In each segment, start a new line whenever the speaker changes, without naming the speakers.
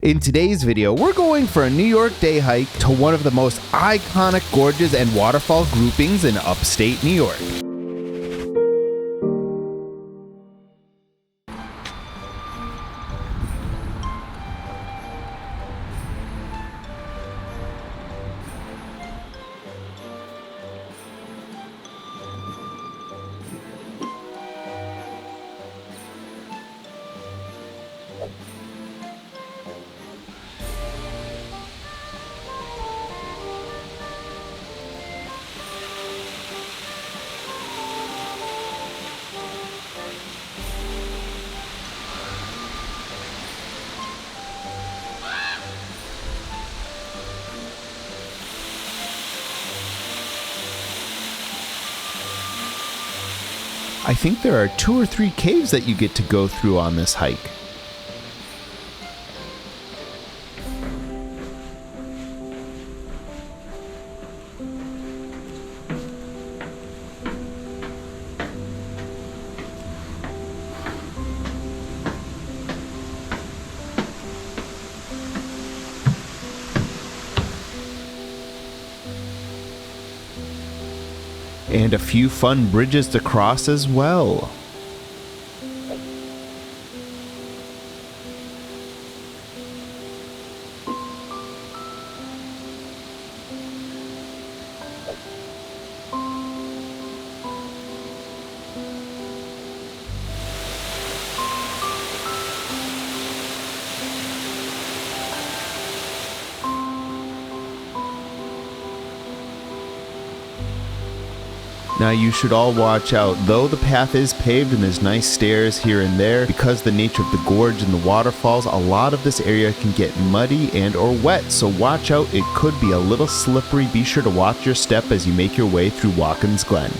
In today's video, we're going for a New York day hike to one of the most iconic gorges and waterfall groupings in upstate New York. I think there are 2 or 3 caves that you get to go through on this hike. And a few fun bridges to cross as well. Now you should all watch out. Though the path is paved and there's nice stairs here and there, because the nature of the gorge and the waterfalls, a lot of this area can get muddy and or wet, so watch out, it could be a little slippery. Be sure to watch your step as you make your way through Watkins Glen.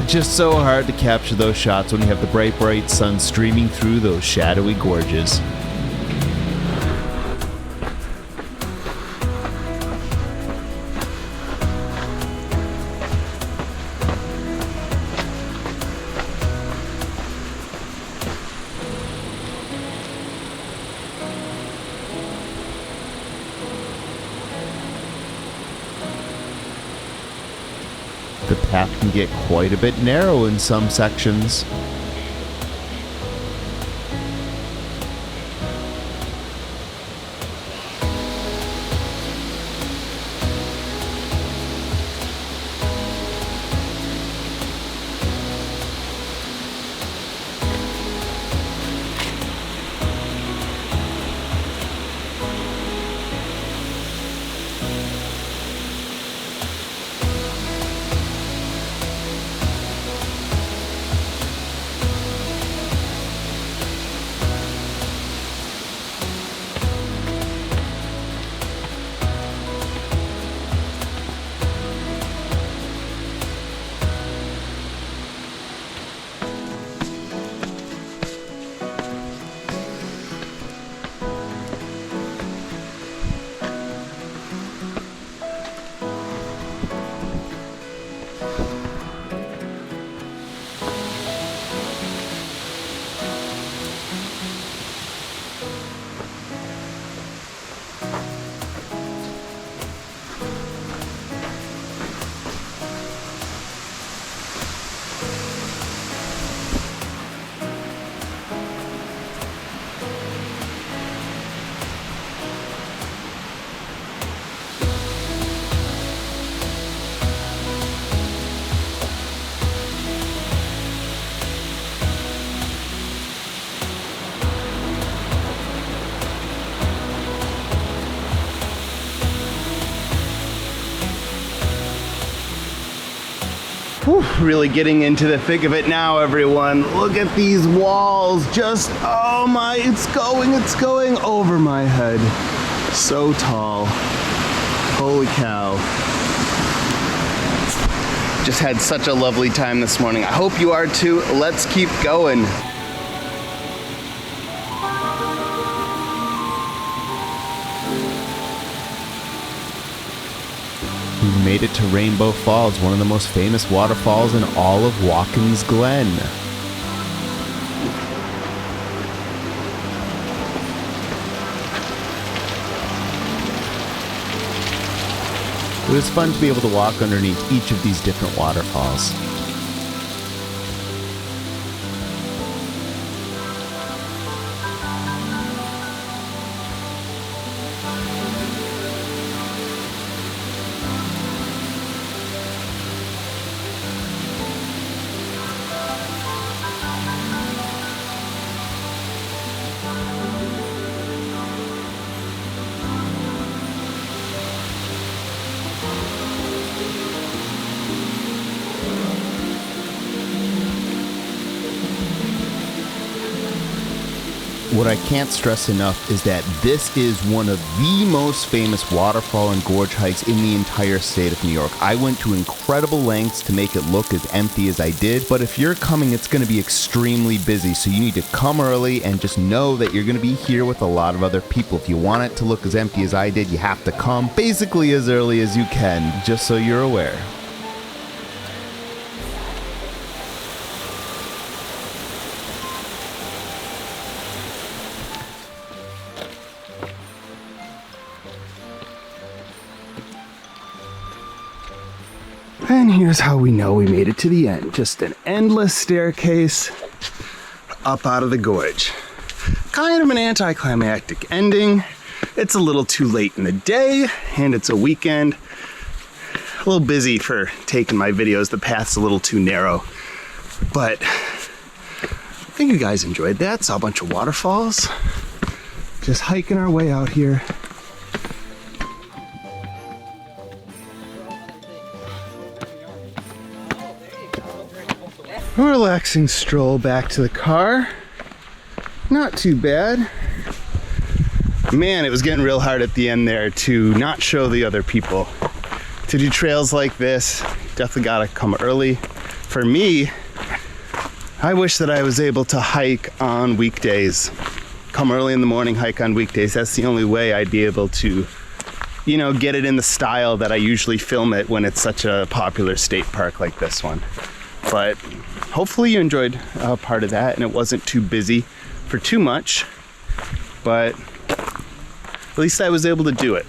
Just so hard to capture those shots when you have the bright sun streaming through those shadowy gorges. path can get quite a bit narrow in some sections. Whew, really getting into the thick of it now, everyone. Look at these walls, just, oh my, it's going over my head. So tall. Holy cow. Just had such a lovely time this morning. I hope you are too. Let's keep going. We've made it to Rainbow Falls, one of the most famous waterfalls in all of Watkins Glen. It was fun to be able to walk underneath each of these different waterfalls. What I can't stress enough is that this is one of the most famous waterfall and gorge hikes in the entire state of New York. I went to incredible lengths to make it look as empty as I did, but if you're coming, it's going to be extremely busy, so you need to come early and just know that you're going to be here with a lot of other people. If you want it to look as empty as I did, you have to come basically as early as you can, just so you're aware.
And here's how we know we made it to the end. Just an endless staircase up out of the gorge. Kind of an anticlimactic ending. It's a little too late in the day, and it's a weekend. A little busy for taking my videos. The path's a little too narrow. But I think you guys enjoyed that. Saw a bunch of waterfalls. Just hiking our way out here. A relaxing stroll back to the car. Not too bad. Man, it was getting real hard at the end there to not show the other people. To do trails like this, definitely gotta come early. For me, I wish that I was able to hike on weekdays. Come early in the morning, hike on weekdays. That's the only way I'd be able to, you know, get it in the style that I usually film it when it's such a popular state park like this one. But hopefully you enjoyed part of that and it wasn't too busy for too much, but at least I was able to do it.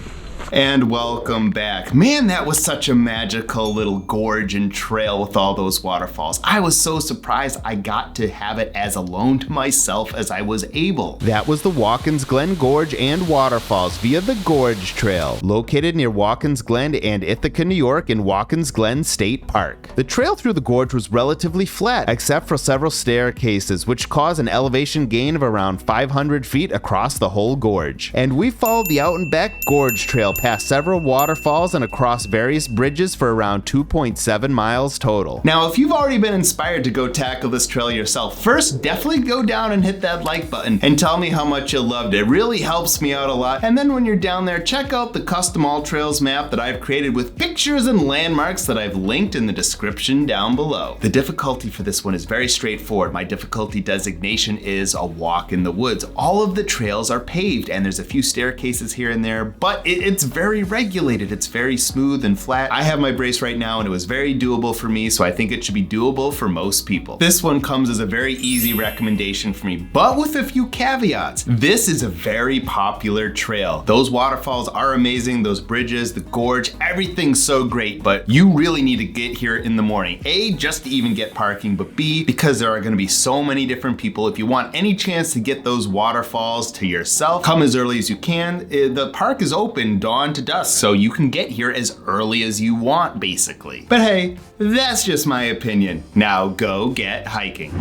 And welcome back. Man, that was such a magical little gorge and trail with all those waterfalls. I was so surprised I got to have it as alone to myself as I was able. That was the Watkins Glen Gorge and waterfalls via the Gorge Trail, located near Watkins Glen and Ithaca, New York in Watkins Glen State Park. The trail through the gorge was relatively flat, except for several staircases, which caused an elevation gain of around 500 feet across the whole gorge. And we followed the Out and Back Gorge Trail past several waterfalls and across various bridges for around 2.7 miles total. Now, if you've already been inspired to go tackle this trail yourself, first definitely go down and hit that like button and tell me how much you loved it. It really helps me out a lot. And then when you're down there, check out the custom all trails map that I've created with pictures and landmarks that I've linked in the description down below. The difficulty for this one is very straightforward. My difficulty designation is a walk in the woods. All of the trails are paved and there's a few staircases here and there, but it's very regulated. It's very smooth and flat. I have my brace right now and it was very doable for me, so I think it should be doable for most people. This one comes as a very easy recommendation for me, but with a few caveats. This is a very popular trail. Those waterfalls are amazing, those bridges, the gorge, everything's so great, but you really need to get here in the morning. A, just to even get parking, but B, because there are gonna be so many different people. If you want any chance to get those waterfalls to yourself, come as early as you can. The park is open dawn to dusk, so you can get here as early as you want, basically. But hey, that's just my opinion. Now go get hiking.